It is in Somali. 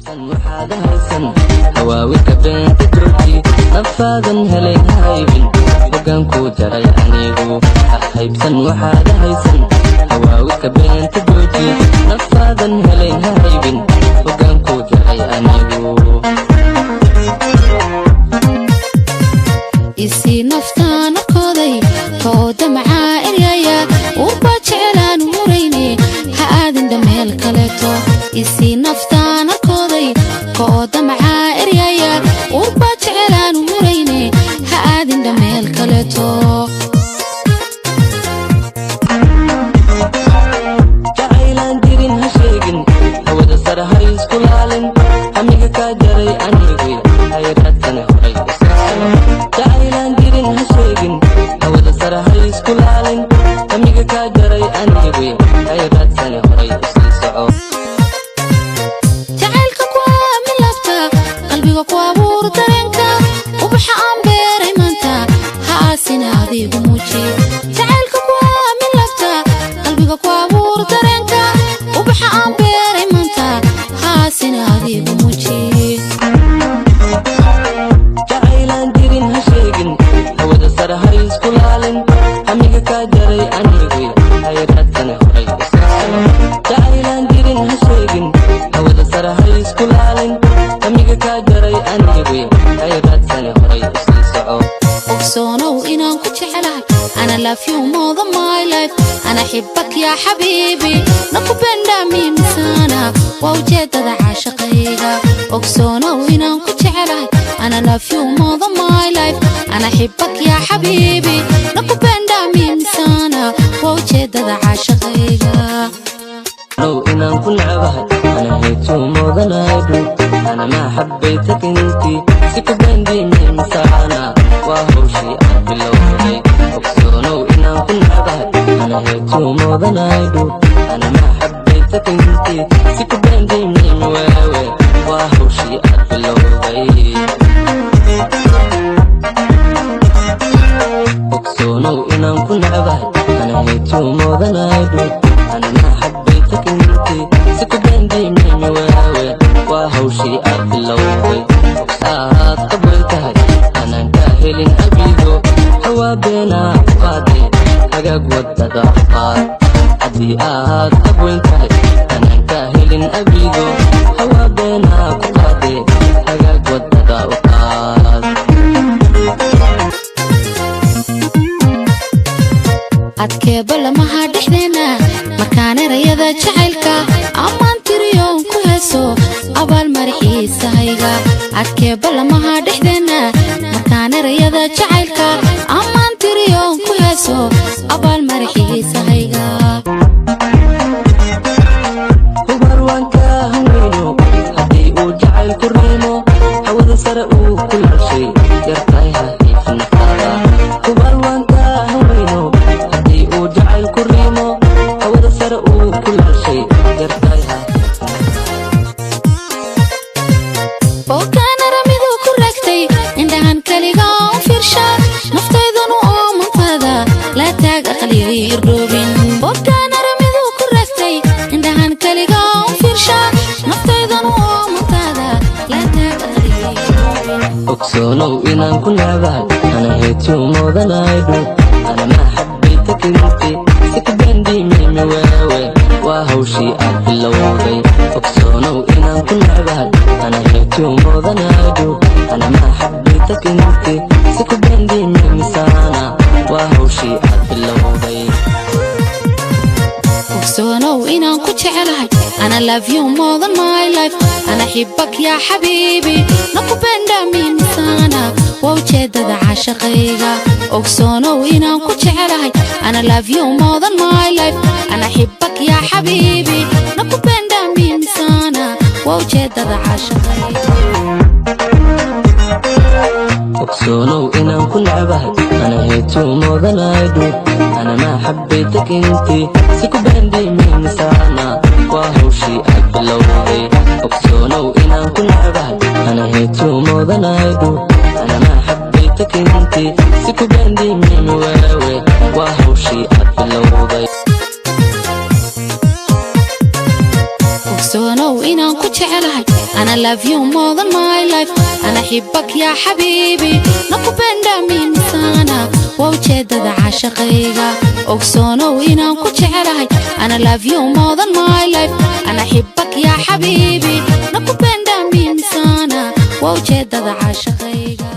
waxaad haysan hawaawika beenta jooji nafaadan helay haybin hogaan ku jaray anigu haybsan waxaad haysan hawaawika beenta jooji nafaadan helay haybin hogaan ku jaray anigu isi naftaana koday kooda macaa eryaya urba jecelaan murayne ha aadin dhameel kaleeto isi naftaana koday kooda macaa eryaya urba jecelaan murayne ha aadin dhameel kaleeto jacaylaan jirin ha sheegin hawada sare ha isku laalin amiga kaa jaray anigu hayraadkani horay jacaylaan jirin ha sheegin hawada sare ha isku laalin amiga kaa jaray anigu hayraadkani horay usii soco jacaylka ku aamin lafta qalbiga ku abuur dareenka ubaxa aan beeray maanta ha aasina adigu muuji jacaylka ku aamin lafta qalbiga ku abuur dareenka ubaxa aan beeray maanta ha aasina adigu muuji jacaylaan jirin ha sheegin hawada sare ha isku laalin amiga kaa jaray anigu hayraadkani horay jacaylaan jirin ha sheegin hawada sare ha isku laalin amiga kaa jaray anigu hayraadkani horay usii soco ogsoonow inaan ku jecelahay ana love you more than my life ana xibbak yaa xabiibi nakupenda mimi sana waa ujeedada caashaqayga ogsoonow inaan ku jecelahay ana love you more than my life ana xibbak yaa xabiibi nakupenda mimi sana waa ujeedada caashaqayga لو إنا كل عبهد أنا هيتو موضنايدو أنا ما حبيتك انتي سيكو بندي من ساعنا وهو شيء باللوضي أقصو لو إنا كل عبهد أنا هيتو موضنايدو أنا ما حبيتك انتي سيكو بندي من واوي وهو شيء باللوضي أقصو لو إنا كل عبهد أنا هيتو موضنايدو أنا ما حبيتك انتي سكو بندي من واوي وهوشي أبلوي وقساط قبلتها أنا كاهلين أبيدو حوابينا قادي حقاق وددا قاد عدي قبلتها أنا كاهلين أبيدو حوابينا قادي حقاق وددا قاد adkeeba lamaha dhexdeena markaan erayada jacaylka ammaan tiriyoon ku heeso abaal maraxiisahayga adkeeba lamaha dhexdeena markaan erayada jacaylka ammaan tiriyoon ku heeso abaal maraxiisahayga hubar waan kaa haweyno haddii uu jacayl ku reemo hawada sare uu ku lashay yartahay ha hiifin naftaada hubar waan kaa haweyno haddii uu jacayl ku reemo hawada sare uu ku lashay yartahay ha bookaan aramidu ku raagtay indhahan kaligaa u fiirsha naftaydanu oo mantaada laa taag aqligii irdhoobin bookaan aramidu ku raagtay indhahan kaligaa u fiirsha naftaydanu oo mantaada laa taag aqligii irdhoobin ogsoonow inaan ku naabahay ana heetuu moodanaydu ana ma xabbaytak inti sika bandi mimi waawe waa hawshii aad bilowday ogsoonow inaan ku naabahay ana heetuu moodanaydu ana ma xabbaytak inti sika bandi mimi sana waa hawshii aad bilowday ogsoonow inaan ku jecelahay ana love you more than my life ana xibbak yaa xabiibi nakupenda mimi sana waa ujeedada caashaqayga ogsoonow inaan ku jecelahay ana love you more than my life ana xibbak yaa xabiibi nakupenda mimi sana waa ujeedada caashaqayga ogsoonow inaan ku naabahay ana heetuu moodanaydu ana ma xabbaytak inti siku bandi mimi sana waa hawshii aad bilowday ogsoonow inaan ku naabahay ana heetuu moodanaydu ana ma xabbaytak inti siku bandi mimi waawe waa hawshii aad bilowday ogsoonow inaan ku jecelahay ana love you more than my life ana xibbak ya xabiibi nakubenda minsana waa ujeedada caashaqayga ogsoonow inaan ku jecelahay ana love you more than my life ana xibbak ya xabiibi nakubenda minsana waa ujeedada caashaqayga